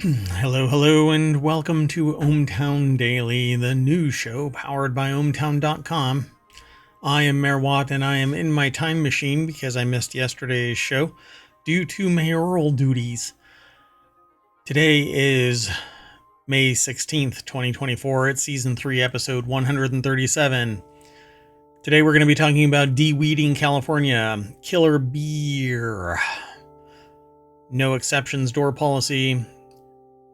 Hello, and welcome to ohmTown Daily, the news show powered by ohmTown.com. I am Mayor Watt, and I am in my time machine because I missed yesterday's show due to mayoral duties. Today is May 16th, 2024. It's Season 3, Episode 137. Today we're going to be talking about Deweeding California, killer beer, no exceptions door policy.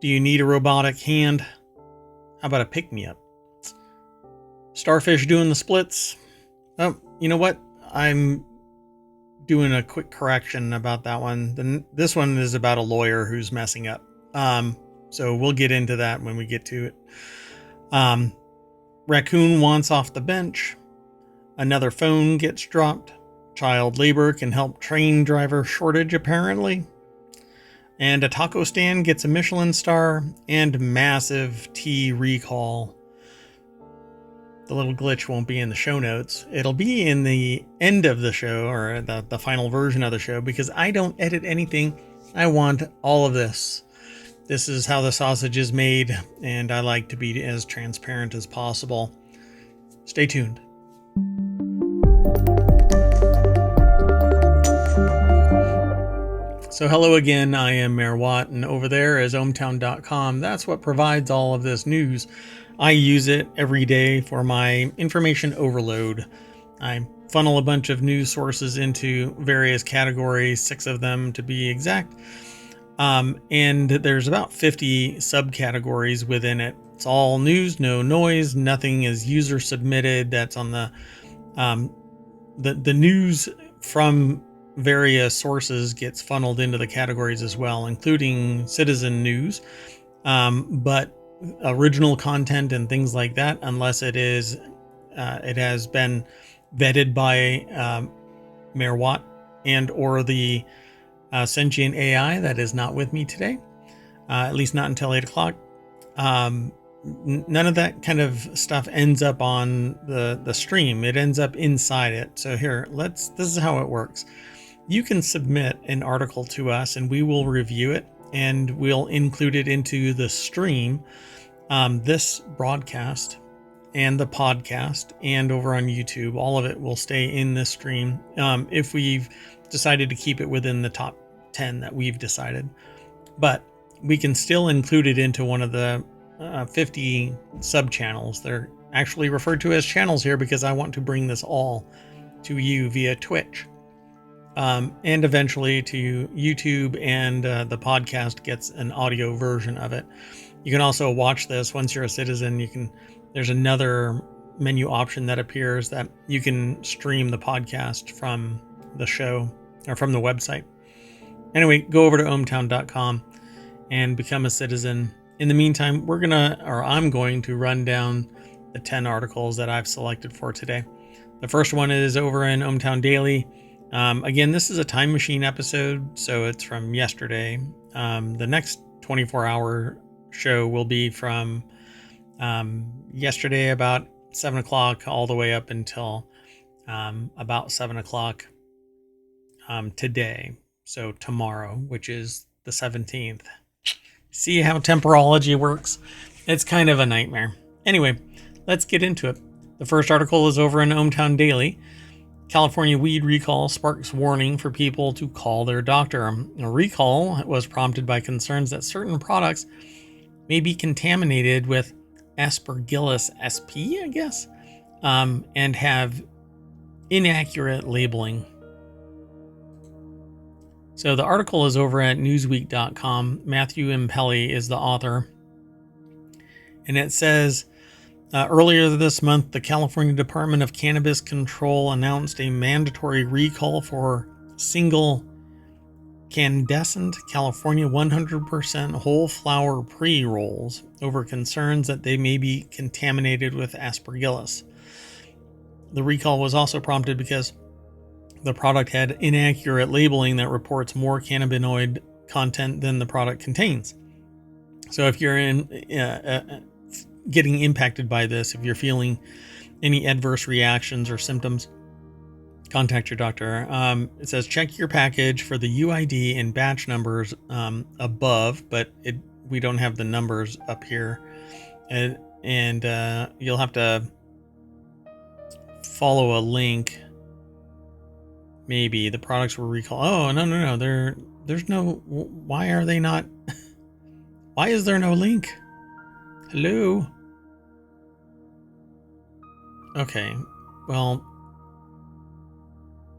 Do you need a robotic hand? How about a pick-me-up? Starfish doing the splits. Oh, you know what? I'm doing a quick correction about that one. This one is about a lawyer who's messing up. So we'll get into that when we get to it. Raccoon wants off the bench. Another phone gets dropped. Child labor can help train driver shortage, apparently. And a taco stand gets a Michelin Star, and massive tea recall. The little glitch won't be in the show notes. It'll be in the end of the show, or the final version of the show, because I don't edit anything. I want all of this. This is how the sausage is made, and I like to be as transparent as possible. Stay tuned. So hello again, I am Mayor Watt, and over there is ohmTown.com. That's what provides all of this news. I use it every day for my information overload. I funnel a bunch of news sources into various categories, 6 of them to be exact. And there's about 50 subcategories within it. It's all news, no noise, nothing is user submitted. That's on the news from various sources gets funneled into the categories as well, including citizen news, but original content and things like that, unless it has been vetted by Mayor Watt and or the sentient AI that is not with me today, at least not until 8 o'clock. None of that kind of stuff ends up on the stream. It ends up inside it. So here, this is how it works. You can submit an article to us and we will review it and we'll include it into the stream, this broadcast and the podcast and over on YouTube. All of it will stay in this stream if we've decided to keep it within the top 10 that we've decided. But we can still include it into one of the 50 sub channels. They're actually referred to as channels here because I want to bring this all to you via Twitch. And eventually to YouTube, and the podcast gets an audio version of it. You can also watch this once you're a citizen. There's another menu option that appears that you can stream the podcast from the show or from the website. Anyway, go over to ohmTown.com and become a citizen. In the meantime, I'm going to run down the 10 articles that I've selected for today. The first one is over in ohmTown Daily. Again, this is a time machine episode, so it's from yesterday. The next 24-hour show will be from yesterday about 7 o'clock all the way up until about 7 o'clock today. So tomorrow, which is the 17th. See how temporology works? It's kind of a nightmare. Anyway, let's get into it. The first article is over in ohmTown Daily. California weed recall sparks warning for people to call their doctor. A recall was prompted by concerns that certain products may be contaminated with Aspergillus sp, I guess, and have inaccurate labeling. So the article is over at newsweek.com. Matthew Impelli is the author. And it says, earlier this month, the California Department of Cannabis Control announced a mandatory recall for single candescent California 100% whole flower pre-rolls over concerns that they may be contaminated with Aspergillus. The recall was also prompted because the product had inaccurate labeling that reports more cannabinoid content than the product contains. So if you're getting impacted by this, if you're feeling any adverse reactions or symptoms, contact your doctor. It says check your package for the UID and batch numbers above, but we don't have the numbers up here, and you'll have to follow a link. Maybe the products were recalled. Oh, no. There's no. Why are they not? Why is there no link? Hello. Okay. Well,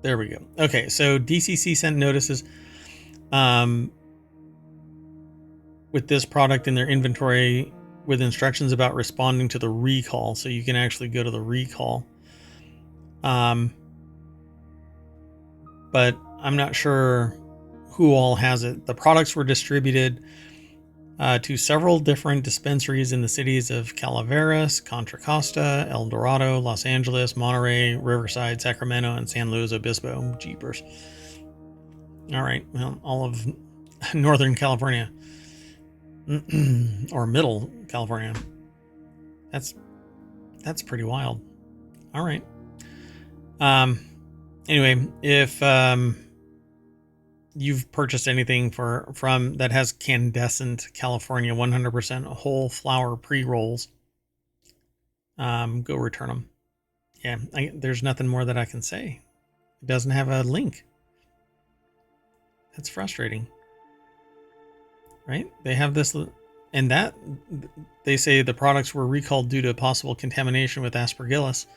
there we go. Okay, so DCC sent notices with this product in their inventory with instructions about responding to the recall. So you can actually go to the recall. But I'm not sure who all has it. The products were distributed to several different dispensaries in the cities of Calaveras, Contra Costa, El Dorado, Los Angeles, Monterey, Riverside, Sacramento, and San Luis Obispo. Jeepers. All right, well, all of Northern California or Middle California. That's pretty wild. All right. Anyway, if you've purchased anything from that has Candescent California 100% whole flour pre-rolls, go return them. Yeah, there's nothing more that I can say. It doesn't have a link. That's frustrating, right? They have this, and that they say the products were recalled due to possible contamination with aspergillus,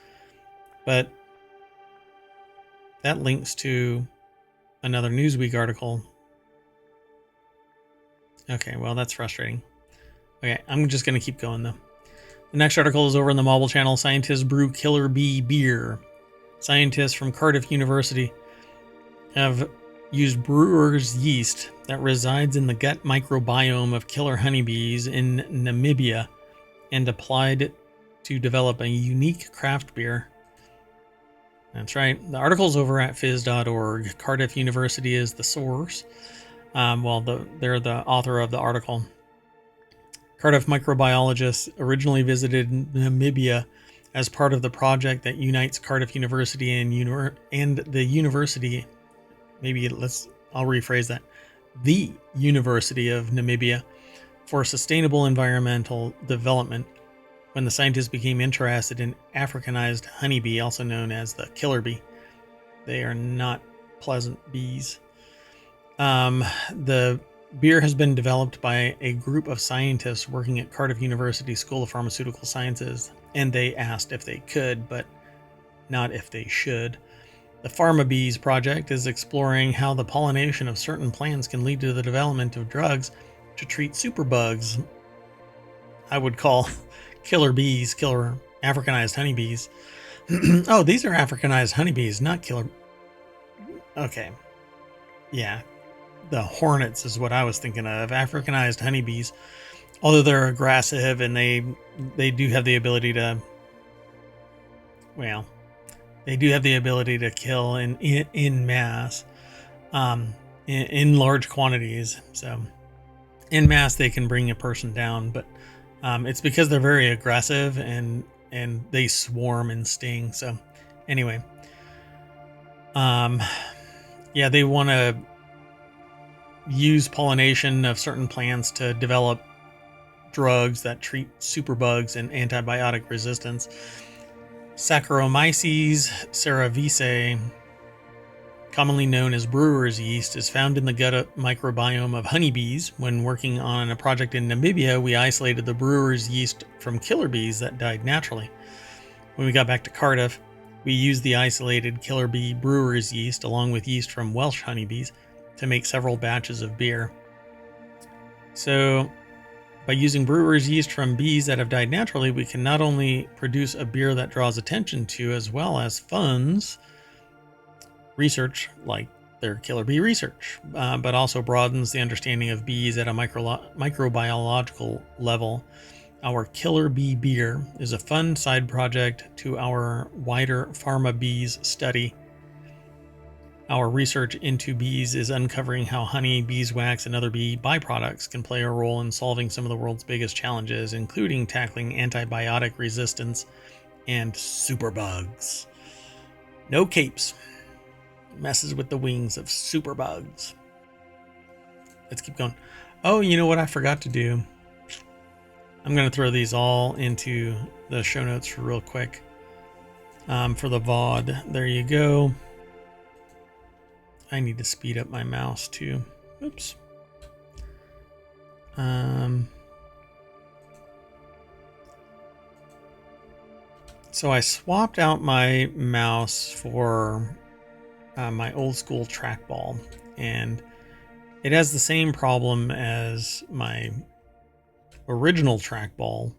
but that links to another Newsweek article. Okay, well, that's frustrating. Okay, I'm just going to keep going, though. The next article is over on the Mobile Channel. Scientists brew killer bee beer. Scientists from Cardiff University have used brewer's yeast that resides in the gut microbiome of killer honeybees in Namibia and applied it to develop a unique craft beer. That's right. The article's over at phys.org. Cardiff University is the source. They're the author of the article. Cardiff microbiologists originally visited Namibia as part of the project that unites Cardiff University and the university. I'll rephrase that. The University of Namibia for sustainable environmental development. When the scientists became interested in Africanized honeybee, also known as the killer bee. They are not pleasant bees. The beer has been developed by a group of scientists working at Cardiff University School of Pharmaceutical Sciences, and they asked if they could, but not if they should. The PharmaBees project is exploring how the pollination of certain plants can lead to the development of drugs to treat superbugs. I would call killer bees, killer Africanized honeybees. Oh, these are Africanized honeybees, not killer. Okay. Yeah. The hornets is what I was thinking of. Africanized honeybees. Although they're aggressive and they do have the ability to, well, they do have the ability to kill in mass, in large quantities. So in mass, they can bring a person down, but it's because they're very aggressive and they swarm and sting. So anyway, yeah, they want to use pollination of certain plants to develop drugs that treat superbugs and antibiotic resistance. Saccharomyces cerevisiae, commonly known as brewer's yeast, is found in the gut microbiome of honeybees. When working on a project in Namibia, we isolated the brewer's yeast from killer bees that died naturally. When we got back to Cardiff, we used the isolated killer bee brewer's yeast along with yeast from Welsh honeybees to make several batches of beer. So, by using brewer's yeast from bees that have died naturally, we can not only produce a beer that draws attention to as well as funds research like their killer bee research, but also broadens the understanding of bees at a microbiological level. Our killer bee beer is a fun side project to our wider PharmaBees study. Our research into bees is uncovering how honey, beeswax, and other bee byproducts can play a role in solving some of the world's biggest challenges, including tackling antibiotic resistance and superbugs. No capes. Messes with the wings of superbugs. Let's keep going. Oh, you know what I forgot to do? I'm going to throw these all into the show notes real quick. For the VOD, there you go. I need to speed up my mouse too. Oops. So I swapped out my mouse for my old school trackball, and it has the same problem as my original trackball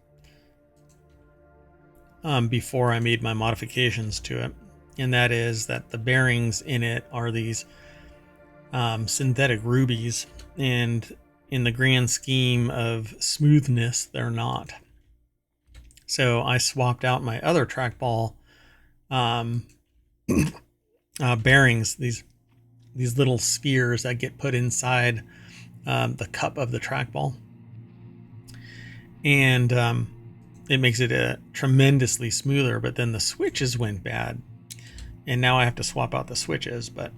before I made my modifications to it. And that is that the bearings in it are these synthetic rubies, and in the grand scheme of smoothness, they're not. So I swapped out my other trackball bearings, these little spheres that get put inside the cup of the trackball, and it makes it a tremendously smoother. But then the switches went bad, and now I have to swap out the switches. But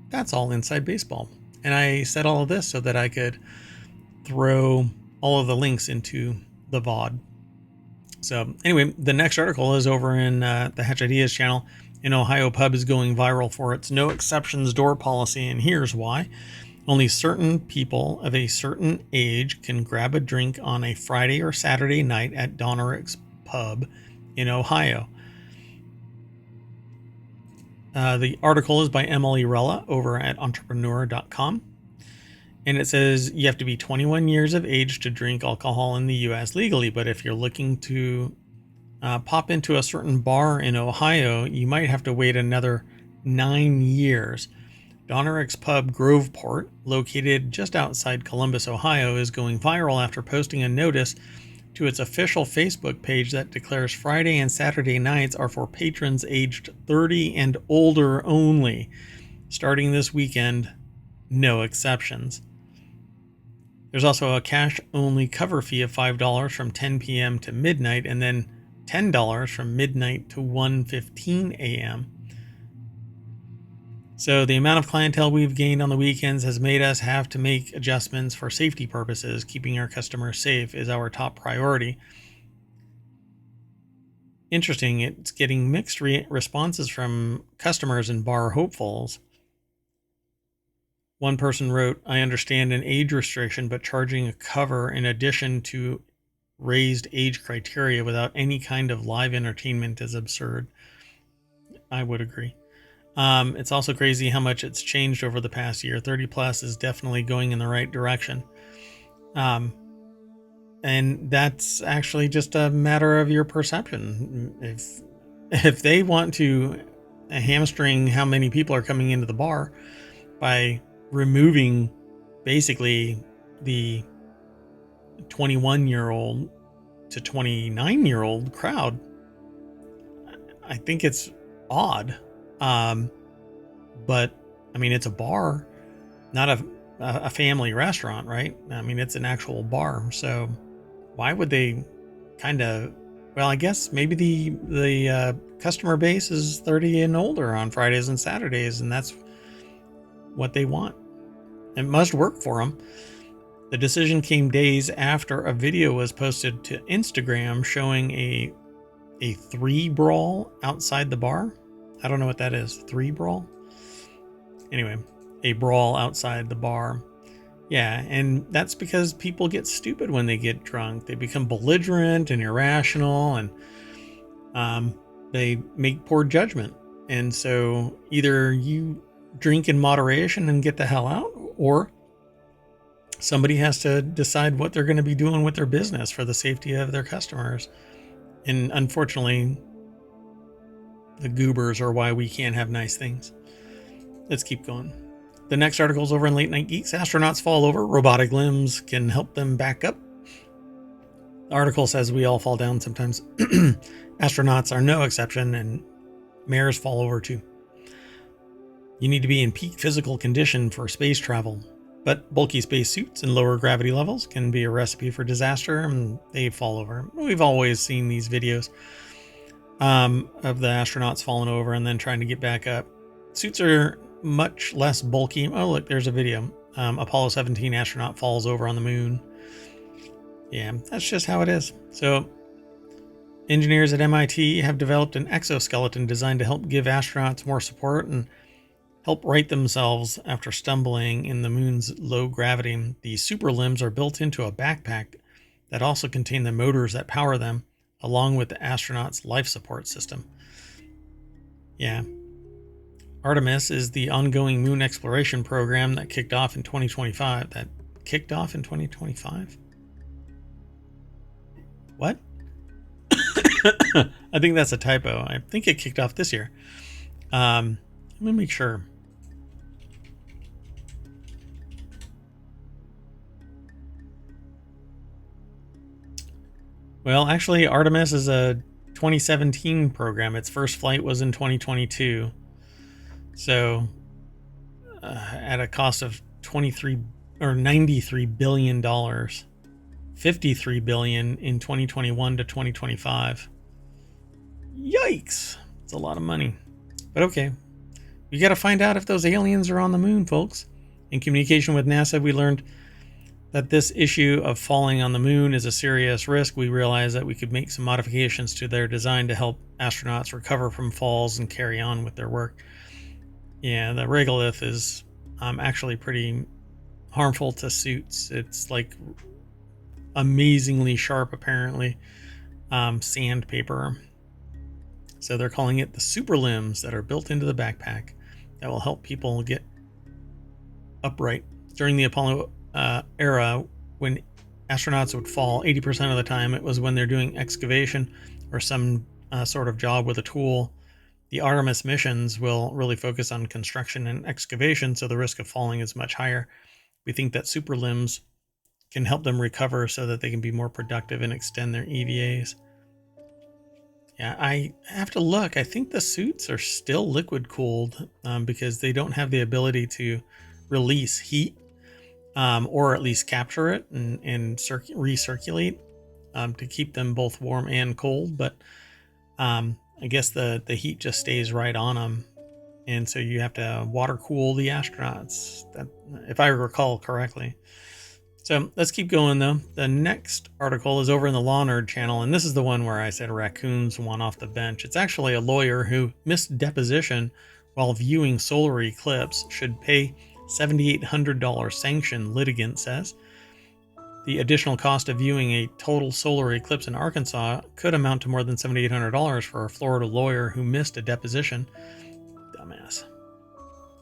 that's all inside baseball. And I said all of this so that I could throw all of the links into the VOD. So anyway, the next article is over in the Hatch Ideas channel. An Ohio pub is going viral for its no exceptions door policy, and here's why. Only certain people of a certain age can grab a drink on a Friday or Saturday night at Donneric's Pub in Ohio. The article is by Emily Rella over at entrepreneur.com. And it says you have to be 21 years of age to drink alcohol in the U.S. legally. But if you're looking to pop into a certain bar in Ohio, you might have to wait another 9 years. Donneric's Pub Groveport, located just outside Columbus, Ohio, is going viral after posting a notice to its official Facebook page that declares Friday and Saturday nights are for patrons aged 30 and older only. Starting this weekend, no exceptions. There's also a cash-only cover fee of $5 from 10 p.m. to midnight, and then $10 from midnight to 1:15 a.m. So the amount of clientele we've gained on the weekends has made us have to make adjustments for safety purposes. Keeping our customers safe is our top priority. Interesting, it's getting mixed responses from customers and bar hopefuls. One person wrote, I understand an age restriction, but charging a cover in addition to raised age criteria without any kind of live entertainment is absurd. I would agree. It's also crazy how much it's changed over the past year. 30 plus is definitely going in the right direction. And that's actually just a matter of your perception. If they want to hamstring how many people are coming into the bar by removing basically the 21-year-old to 29-year-old crowd, I think it's odd. But I mean, it's a bar, not a family restaurant, right? I mean, it's an actual bar. So why would they kind of, well, I guess maybe the customer base is 30 and older on Fridays and Saturdays, and that's what they want. It must work for them. The decision came days after a video was posted to Instagram showing a 3 brawl outside the bar. I don't know what that is. 3 brawl? Anyway, a brawl outside the bar. Yeah, and that's because people get stupid when they get drunk. They become belligerent and irrational, and they make poor judgment. And so either you drink in moderation and get the hell out, or somebody has to decide what they're going to be doing with their business for the safety of their customers. And unfortunately, the goobers are why we can't have nice things. Let's keep going. The next article is over in Late Night Geeks. Astronauts fall over. Robotic limbs can help them back up. The article says we all fall down sometimes. Astronauts are no exception, and mayors fall over too. You need to be in peak physical condition for space travel, but bulky space suits and lower gravity levels can be a recipe for disaster, and they fall over. We've always seen these videos of the astronauts falling over and then trying to get back up. Suits are much less bulky. Oh, look, there's a video. Apollo 17 astronaut falls over on the moon. Yeah, that's just how it is. So engineers at MIT have developed an exoskeleton designed to help give astronauts more support and help right themselves after stumbling in the moon's low gravity. The super limbs are built into a backpack that also contain the motors that power them, along with the astronaut's life support system. Yeah. Artemis is the ongoing moon exploration program that kicked off in 2025. That kicked off in 2025? What? I think that's a typo. I think it kicked off this year. Let me make sure. Well, actually, Artemis is a 2017 program. Its first flight was in 2022. So, at a cost of $93 billion, $53 billion in 2021 to 2025. Yikes! It's a lot of money. But okay, we got to find out if those aliens are on the moon, folks. In communication with NASA, we learned that this issue of falling on the moon is a serious risk. We realized that we could make some modifications to their design to help astronauts recover from falls and carry on with their work. Yeah, the regolith is actually pretty harmful to suits. It's like amazingly sharp, apparently, sandpaper. So they're calling it the super limbs that are built into the backpack that will help people get upright. During the Apollo era, when astronauts would fall, 80% of the time it was when they're doing excavation or some sort of job with a tool. The Artemis missions will really focus on construction and excavation, so the risk of falling is much higher. We think that super limbs can help them recover so that they can be more productive and extend their EVAs. Yeah, I have to look. I think the suits are still liquid cooled because they don't have the ability to release heat or at least capture it and recirculate to keep them both warm and cold. But I guess the heat just stays right on them. And so you have to water cool the astronauts, if I recall correctly. So let's keep going, though. The next article is over in the Law Nerd channel, and this is the one where I said raccoons won off the bench. It's actually a lawyer who missed deposition while viewing solar eclipse should pay $7,800 sanction, litigant says. The additional cost of viewing a total solar eclipse in Arkansas could amount to more than $7,800 for a Florida lawyer who missed a deposition. Dumbass.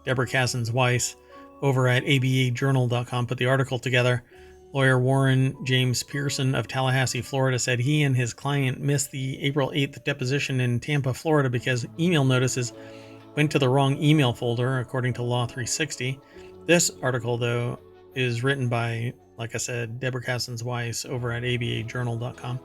Deborah Cassens-Weiss over at abajournal.com put the article together. Lawyer Warren James Pearson of Tallahassee, Florida said he and his client missed the April 8th deposition in Tampa, Florida because email notices went to the wrong email folder, according to Law 360. This article, though, is written by, like I said, Deborah Cassens-Weiss over at abajournal.com.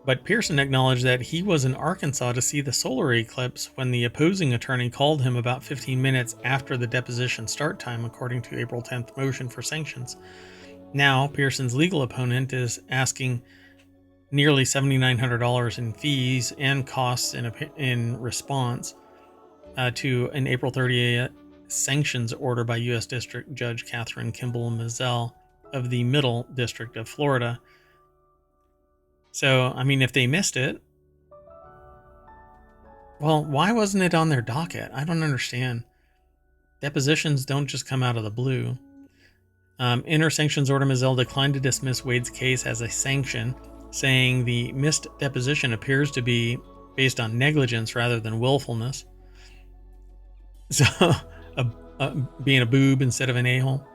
But Pearson acknowledged that he was in Arkansas to see the solar eclipse when the opposing attorney called him about 15 minutes after the deposition start time, according to April 10th motion for sanctions. Now, Pearson's legal opponent is asking nearly $7,900 in fees and costs in response to an April 30th sanctions order by U.S. District Judge Catherine Kimball Mizell of the Middle District of Florida. So, I mean, if they missed it, well, why wasn't it on their docket? I don't understand. Depositions don't just come out of the blue. In her sanctions order, Mizell declined to dismiss Wade's case as a sanction, saying the missed deposition appears to be based on negligence rather than willfulness. So, being a boob instead of an a-hole.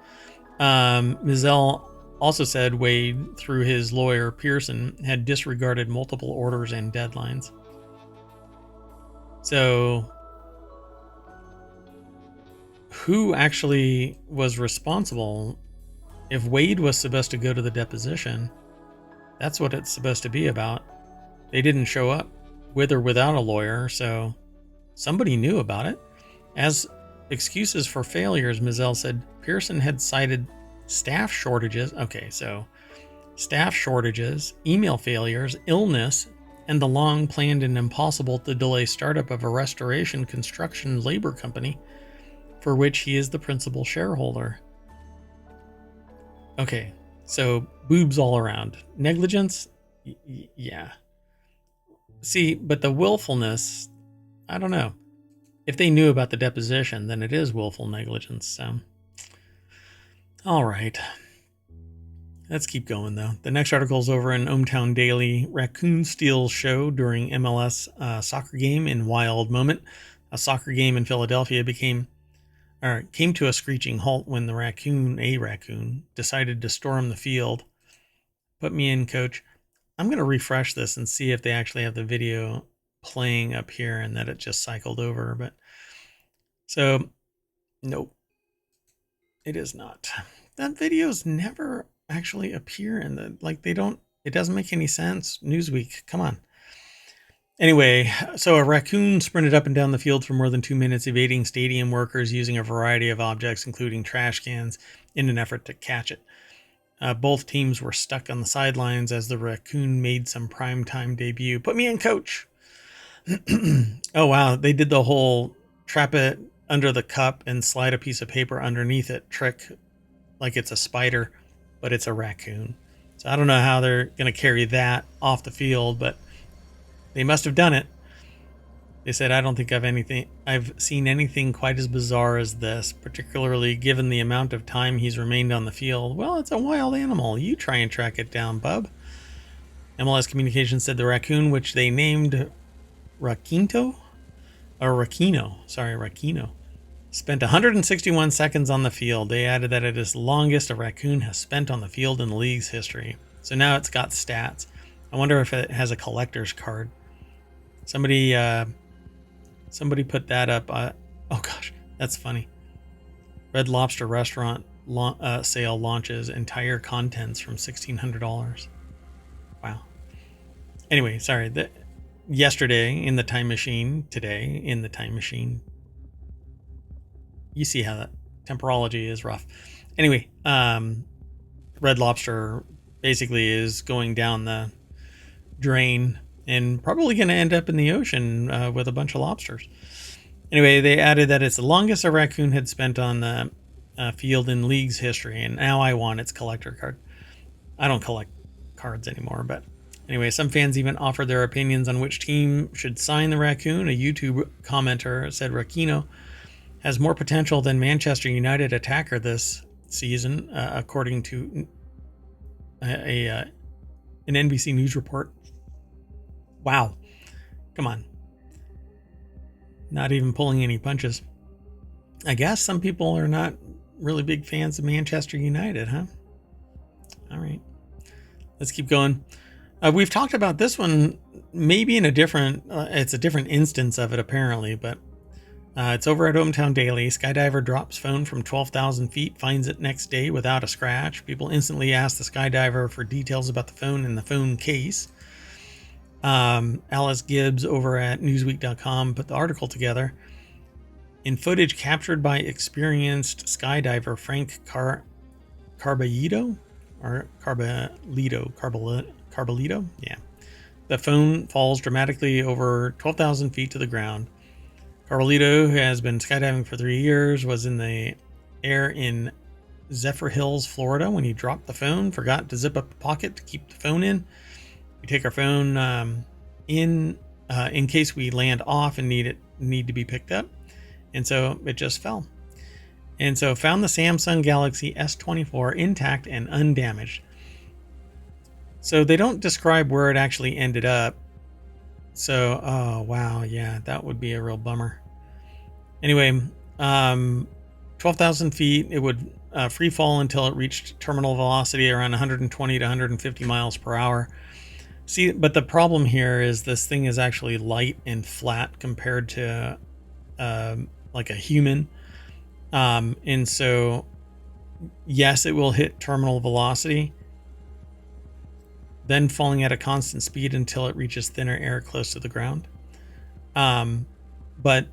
Mizell also said Wade, through his lawyer Pearson, had disregarded multiple orders and deadlines. So, who actually was responsible? If Wade was supposed to go to the deposition, that's what it's supposed to be about. They didn't show up with or without a lawyer, so somebody knew about it. As excuses for failures, Mizell said Pearson had cited staff shortages. Okay, so staff shortages, email failures, illness, and the long planned and impossible to delay startup of a restoration construction labor company. for which he is the principal shareholder. Okay, so boobs all around. Negligence? Yeah. See, but the willfulness, I don't know. If they knew about the deposition, then it is willful negligence. So, all right. Let's keep going, though. The next article is over in ohmTown Daily. Raccoon steals show during MLS soccer game in wild moment. A soccer game in Philadelphia came to a screeching halt when a raccoon, decided to storm the field. Put me in, coach. I'm going to refresh this and see if they actually have the video playing up here and that it just cycled over. But so, nope, it is not. That videos never actually appear in the, like, they don't, it doesn't make any sense. Newsweek, come on. Anyway, so a raccoon sprinted up and down the field for more than 2 minutes, evading stadium workers using a variety of objects, including trash cans, in an effort to catch it. Both teams were stuck on the sidelines as the raccoon made some primetime debut. Put me in, coach. Oh, wow. They did the whole trap it under the cup and slide a piece of paper underneath it trick, like it's a spider, but it's a raccoon. So I don't know how they're going to carry that off the field, but they must have done it. They said, I don't think I've seen anything quite as bizarre as this, particularly given the amount of time he's remained on the field. Well, it's a wild animal. You try and track it down, bub. MLS Communications said the raccoon, which they named Racquino, spent 161 seconds on the field. They added that it is the longest a raccoon has spent on the field in the league's history. So now it's got stats. I wonder if it has a collector's card. Somebody put that up. Oh gosh, that's funny. Red Lobster restaurant sale launches entire contents from $1,600. Wow. Anyway, sorry. Yesterday in the time machine, today in the time machine. You see how that temporology is rough. Anyway, Red Lobster basically is going down the drain and probably going to end up in the ocean with a bunch of lobsters. Anyway, they added that it's the longest a raccoon had spent on the field in league's history, and now I want its collector card. I don't collect cards anymore, but anyway, some fans even offered their opinions on which team should sign the raccoon. A YouTube commenter said Racquino has more potential than Manchester United attacker this season, according to an NBC News report. Wow. Come on. Not even pulling any punches. I guess some people are not really big fans of Manchester United, huh? All right. Let's keep going. We've talked about this one maybe in a different, it's a different instance of it apparently, but it's over at ohmTown Daily. Skydiver drops phone from 12,000 feet, finds it next day without a scratch. People instantly ask the skydiver for details about the phone and the phone case. Alice Gibbs over at Newsweek.com put the article together. In footage captured by experienced skydiver Frank Carbalito? Yeah. The phone falls dramatically over 12,000 feet to the ground. Carbalito, who has been skydiving for 3 years, was in the air in Zephyr Hills, Florida, when he dropped the phone, forgot to zip up the pocket to keep the phone in. We take our phone in case we land off and need to be picked up. And so it just fell. And so found the Samsung Galaxy S24 intact and undamaged. So they don't describe where it actually ended up. So, oh, wow. Yeah, that would be a real bummer. Anyway, 12,000 feet, it would free fall until it reached terminal velocity around 120 to 150 miles per hour. See, but the problem here is this thing is actually light and flat compared to like a human. And so, yes, it will hit terminal velocity, then falling at a constant speed until it reaches thinner air close to the ground. But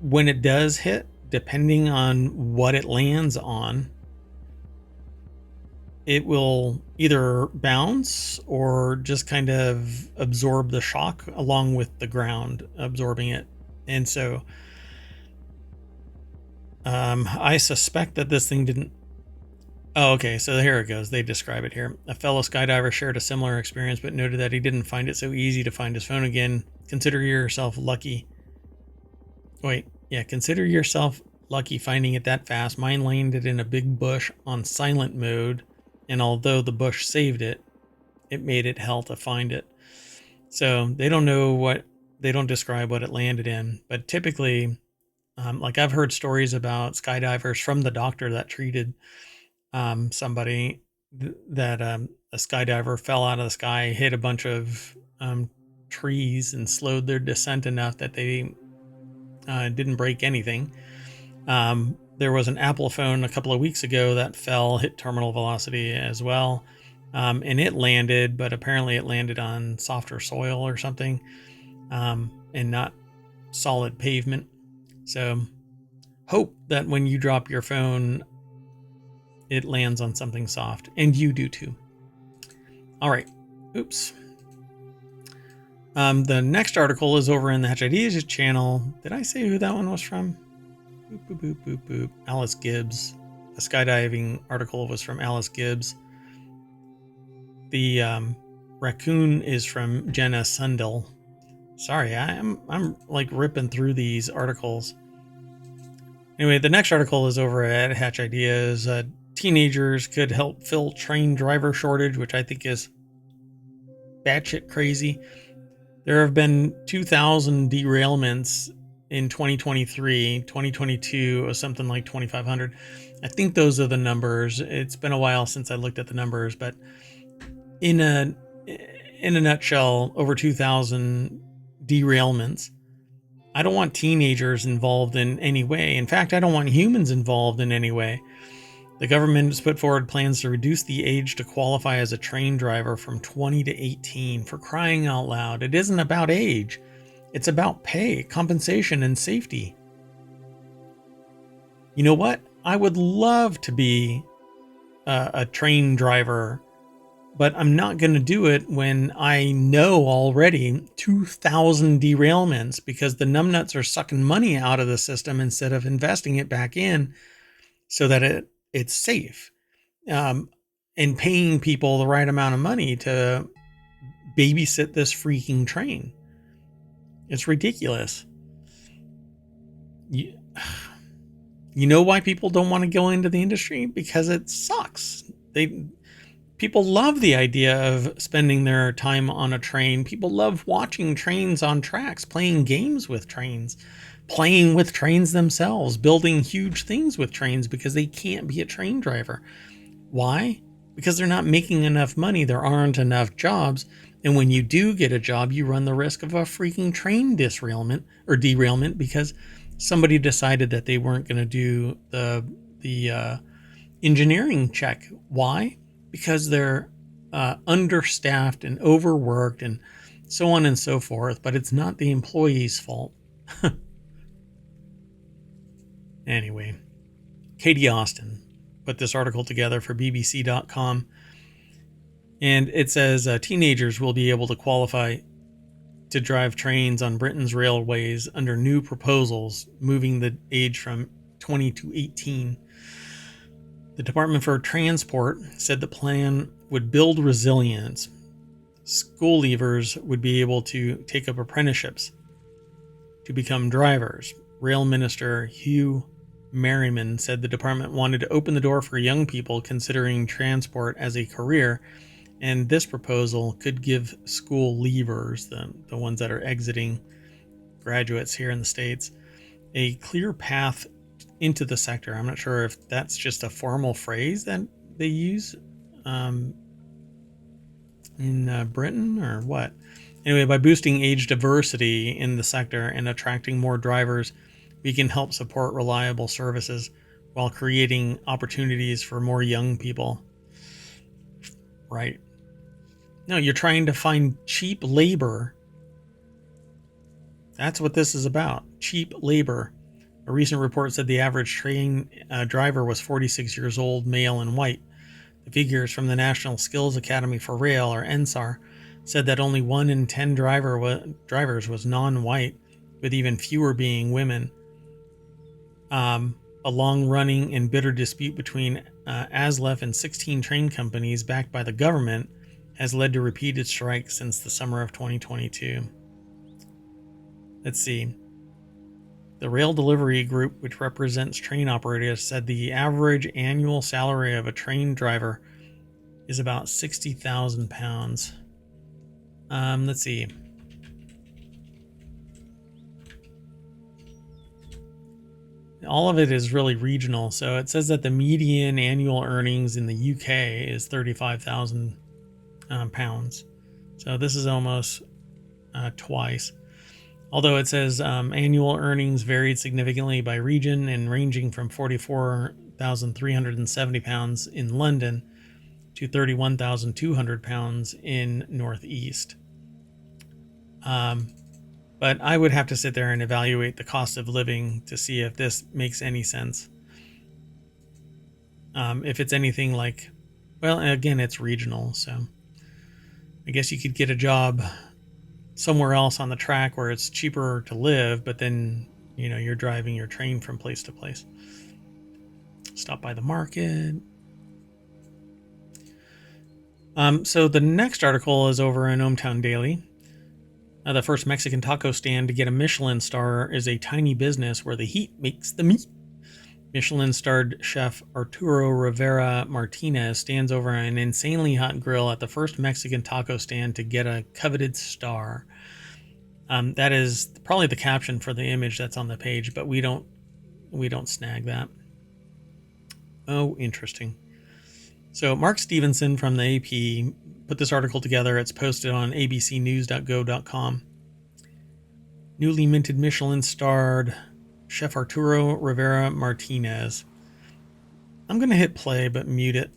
when it does hit, depending on what it lands on, it will either bounce or just kind of absorb the shock along with the ground absorbing it. And so I suspect that this thing didn't. Oh, okay. So here it goes. They describe it here. A fellow skydiver shared a similar experience, but noted that he didn't find it so easy to find his phone again. Consider yourself lucky. Wait, yeah, consider yourself lucky finding it that fast. Mine landed in a big bush on silent mode, and although the bush saved it, it made it hell to find it. So they don't know what, they don't describe what it landed in, but typically, like I've heard stories about skydivers from the doctor that treated somebody that a skydiver fell out of the sky, hit a bunch of trees, and slowed their descent enough that they didn't break anything. There was an Apple phone a couple of weeks ago that fell, hit terminal velocity as well, and it landed, but apparently it landed on softer soil or something, and not solid pavement. So hope that when you drop your phone, it lands on something soft, and you do too. All right. Oops. The next article is over in the Hatch Ideas channel. Did I say who that one was from? Boop, boop, boop, boop, boop. Alice Gibbs. The skydiving article was from Alice Gibbs. The Raccoon is from Jenna Sundell. Sorry, I'm like ripping through these articles. Anyway, the next article is over at Hatch Ideas. Teenagers could help fill train driver shortage, which I think is batshit crazy. There have been 2,000 derailments in 2023. 2022 was something like 2,500. I think those are the numbers. It's been a while since I looked at the numbers, but in a nutshell, over 2,000 derailments. I don't want teenagers involved in any way. In fact, I don't want humans involved in any way. The government has put forward plans to reduce the age to qualify as a train driver from 20 to 18. For crying out loud, it isn't about age. It's about pay, compensation, and safety. You know what? I would love to be a train driver, but I'm not going to do it when I know already 2,000 derailments because the numbnuts are sucking money out of the system instead of investing it back in so that it's safe, and paying people the right amount of money to babysit this freaking train. It's ridiculous. You know why people don't want to go into the industry? Because it sucks. People love the idea of spending their time on a train. People love watching trains on tracks, playing games with trains, playing with trains themselves, building huge things with trains because they can't be a train driver. Why? Because they're not making enough money. There aren't enough jobs. And when you do get a job, you run the risk of a freaking train derailment because somebody decided that they weren't going to do the engineering check. Why? Because they're understaffed and overworked and so on and so forth. But it's not the employee's fault. Anyway, Katie Austin put this article together for BBC.com. And it says teenagers will be able to qualify to drive trains on Britain's railways under new proposals, moving the age from 20 to 18. The Department for Transport said the plan would build resilience. School leavers would be able to take up apprenticeships to become drivers. Rail Minister Hugh Merriman said the department wanted to open the door for young people considering transport as a career, and this proposal could give school leavers, the ones that are exiting, graduates here in the States, a clear path into the sector. I'm not sure if that's just a formal phrase that they use in Britain or what. Anyway, by boosting age diversity in the sector and attracting more drivers, we can help support reliable services while creating opportunities for more young people. Right. No, you're trying to find cheap labor. That's what this is about. Cheap labor. A recent report said the average train driver was 46 years old, male, and white. The figures from the National Skills Academy for Rail, or NSAR, said that only 1 in 10 drivers was non-white, with even fewer being women. a long-running and bitter dispute between ASLEF and 16 train companies backed by the government has led to repeated strikes since the summer of 2022. Let's see. The Rail Delivery Group, which represents train operators, said the average annual salary of a train driver is about £60,000. Let's see. All of it is really regional. So it says that the median annual earnings in the UK is £35,000. So this is almost twice. Although it says annual earnings varied significantly by region and ranging from £44,370 in London to £31,200 in Northeast. But I would have to sit there and evaluate the cost of living to see if this makes any sense. If it's anything like, well, again, it's regional, so I guess you could get a job somewhere else on the track where it's cheaper to live, but then, you know, you're driving your train from place to place. Stop by the market. So the next article is over in ohmTown Daily. The first Mexican taco stand to get a Michelin star is a tiny business where the heat makes the meat. Michelin-starred chef Arturo Rivera Martinez stands over an insanely hot grill at the first Mexican taco stand to get a coveted star. That is probably the caption for the image that's on the page, but we don't snag that. Oh, interesting. So Mark Stevenson from the AP put this article together. It's posted on abcnews.go.com. Newly minted Michelin-starred Chef Arturo Rivera Martinez. I'm going to hit play, but mute it.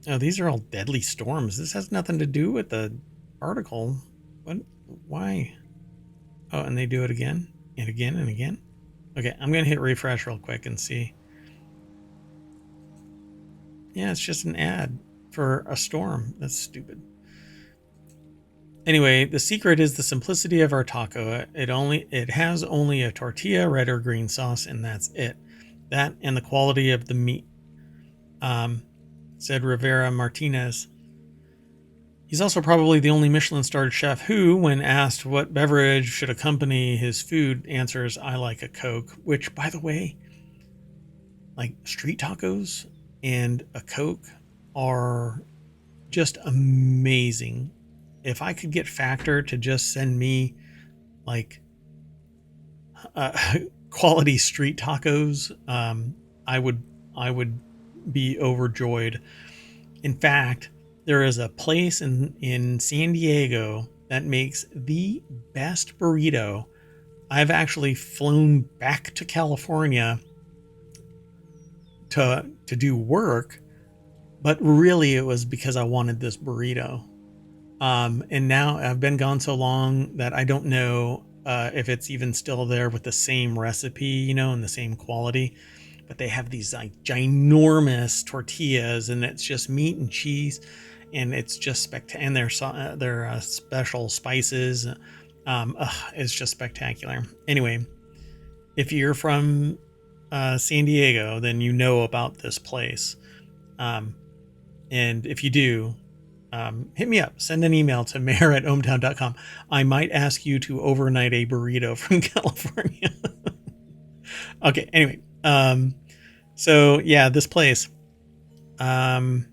Oh, these are all deadly storms. This has nothing to do with the article. What? Why? Oh, and they do it again and again and again. Okay, I'm going to hit refresh real quick and see. Yeah, it's just an ad for a storm. That's stupid. Anyway, the secret is the simplicity of our taco. It has only a tortilla, red or green sauce, and that's it. That and the quality of the meat, said Rivera Martinez. He's also probably the only Michelin-starred chef who, when asked what beverage should accompany his food, answers, "I like a Coke," which, by the way, like street tacos and a Coke are just amazing. If I could get Factor to just send me like quality street tacos, I would be overjoyed. In fact, there is a place in San Diego that makes the best burrito. I've actually flown back to California to do work, but really it was because I wanted this burrito. And now I've been gone so long that I don't know if it's even still there with the same recipe, you know, and the same quality. But they have these like ginormous tortillas, and it's just meat and cheese, and it's just spectacular. And their special spices, it's just spectacular. Anyway, if you're from San Diego, then you know about this place, and if you do, hit me up. Send an email to mayor@ohmtown.com. I might ask you to overnight a burrito from California. Okay, anyway. So yeah, this place, El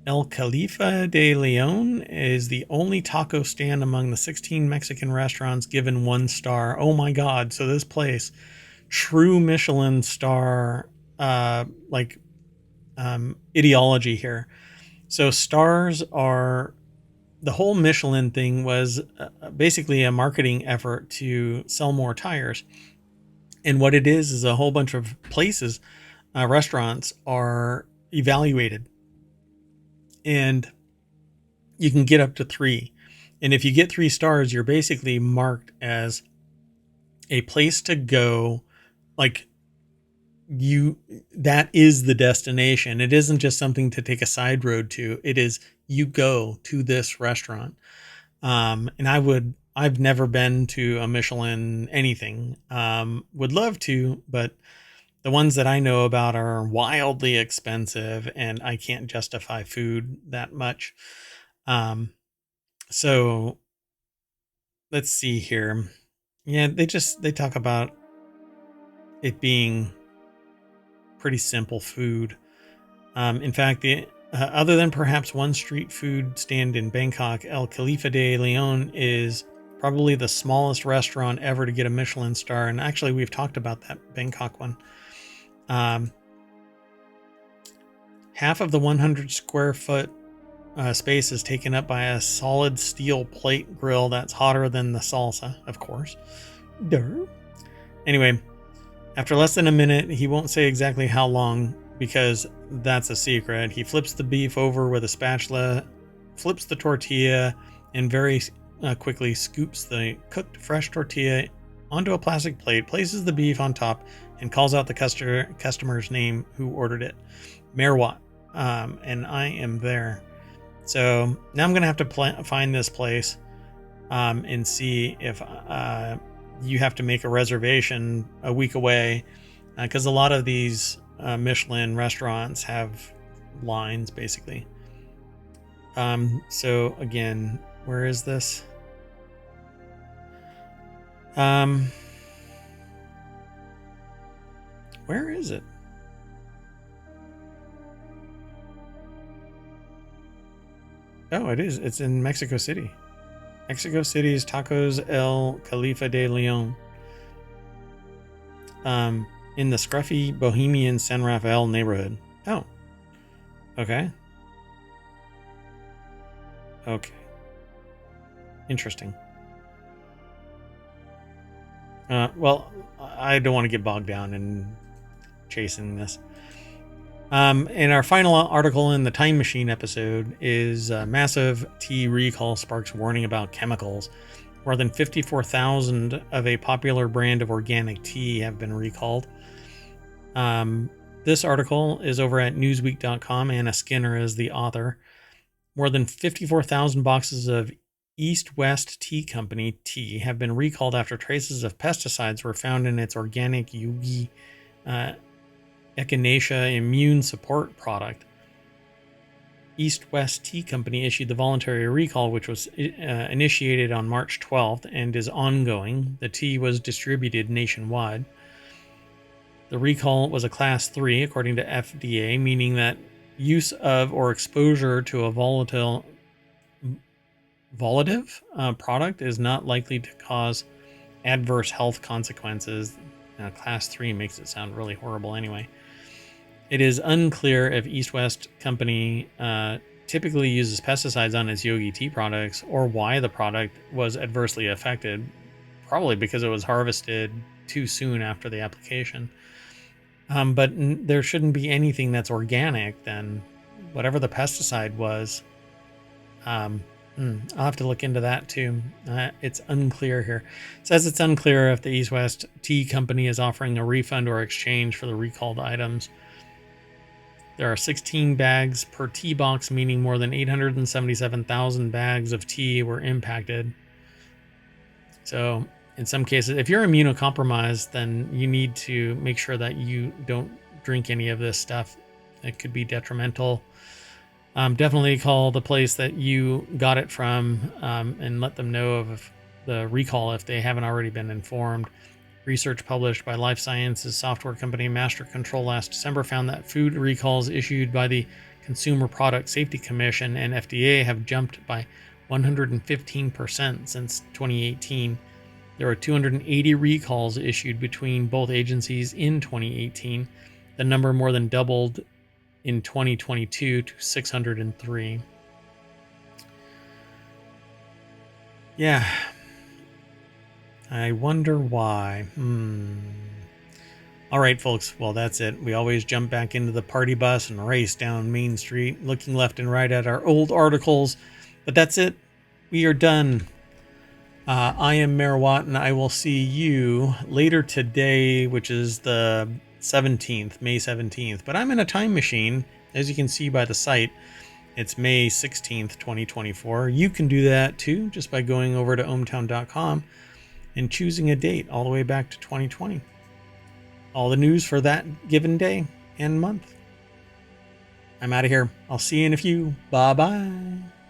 Califa de Leon, is the only taco stand among the 16 Mexican restaurants given 1 star. Oh my God. So this place, true Michelin star, ideology here. So stars are, the whole Michelin thing was basically a marketing effort to sell more tires. And what it is a whole bunch of places, restaurants are evaluated. And you can get up to 3. And if you get 3 stars, you're basically marked as a place to go. Like that is the destination. It isn't just something to take a side road to. It is, you go to this restaurant. And I would I've never been to a Michelin anything. Would love to, but the ones that I know about are wildly expensive, and I can't justify food that much. Um, so let's see here. Yeah, they talk about it being pretty simple food. In fact, other than perhaps one street food stand in Bangkok, El Khalifa de Leon is probably the smallest restaurant ever to get a Michelin star. And actually, we've talked about that Bangkok one. Um, half of the 100 square foot space is taken up by a solid steel plate grill that's hotter than the salsa, of course. Duh. Anyway, after less than a minute, he won't say exactly how long because that's a secret. He flips the beef over with a spatula, flips the tortilla, and very quickly scoops the cooked fresh tortilla onto a plastic plate, places the beef on top, and calls out the customer's name who ordered it, Merwat. And I am there. So now I'm going to have to find this place and see if you have to make a reservation a week away, because a lot of these Michelin restaurants have lines, basically. So again, where is this? Where is it? Oh, it is. It's in Mexico City. Mexico City's Tacos El Khalifa de Leon. In the scruffy bohemian San Rafael neighborhood. Oh. Okay. Okay. Interesting. Well, I don't want to get bogged down in chasing this. And our final article in the Time Machine episode is massive tea recall sparks warning about chemicals. More than 54,000 of a popular brand of organic tea have been recalled. This article is over at newsweek.com. Anna Skinner is the author. More than 54,000 boxes of East West Tea Company tea have been recalled after traces of pesticides were found in its organic Yugi Echinacea immune support product. East West Tea Company issued the voluntary recall, which was initiated on March 12th and is ongoing. The tea was distributed nationwide. The recall was a Class 3, according to FDA, meaning that use of or exposure to a volatile product is not likely to cause adverse health consequences. Class 3 makes it sound really horrible anyway. It is unclear if East West Company typically uses pesticides on its Yogi tea products or why the product was adversely affected. Probably because it was harvested too soon after the application. But there shouldn't be anything that's organic then. Whatever the pesticide was, I'll have to look into that too. It's unclear here. It says it's unclear if the East West Tea Company is offering a refund or exchange for the recalled items. There are 16 bags per tea box, meaning more than 877,000 bags of tea were impacted. So in some cases, if you're immunocompromised, then you need to make sure that you don't drink any of this stuff. It could be detrimental. Definitely call the place that you got it from and let them know of the recall if they haven't already been informed. Research published by life sciences software company Master Control last December found that food recalls issued by the Consumer Product Safety Commission and FDA have jumped by 115% since 2018. There were 280 recalls issued between both agencies in 2018. The number more than doubled in 2022 to 603. Yeah. I wonder why. All right, folks. Well, that's it. We always jump back into the party bus and race down Main Street, looking left and right at our old articles. But that's it. We are done. I am Merwat, and I will see you later today, which is the 17th, May 17th. But I'm in a time machine, as you can see by the site. It's May 16th, 2024. You can do that too just by going over to ohmTown.com and choosing a date all the way back to 2020. All the news for that given day and month. I'm out of here. I'll see you in a few. Bye-bye.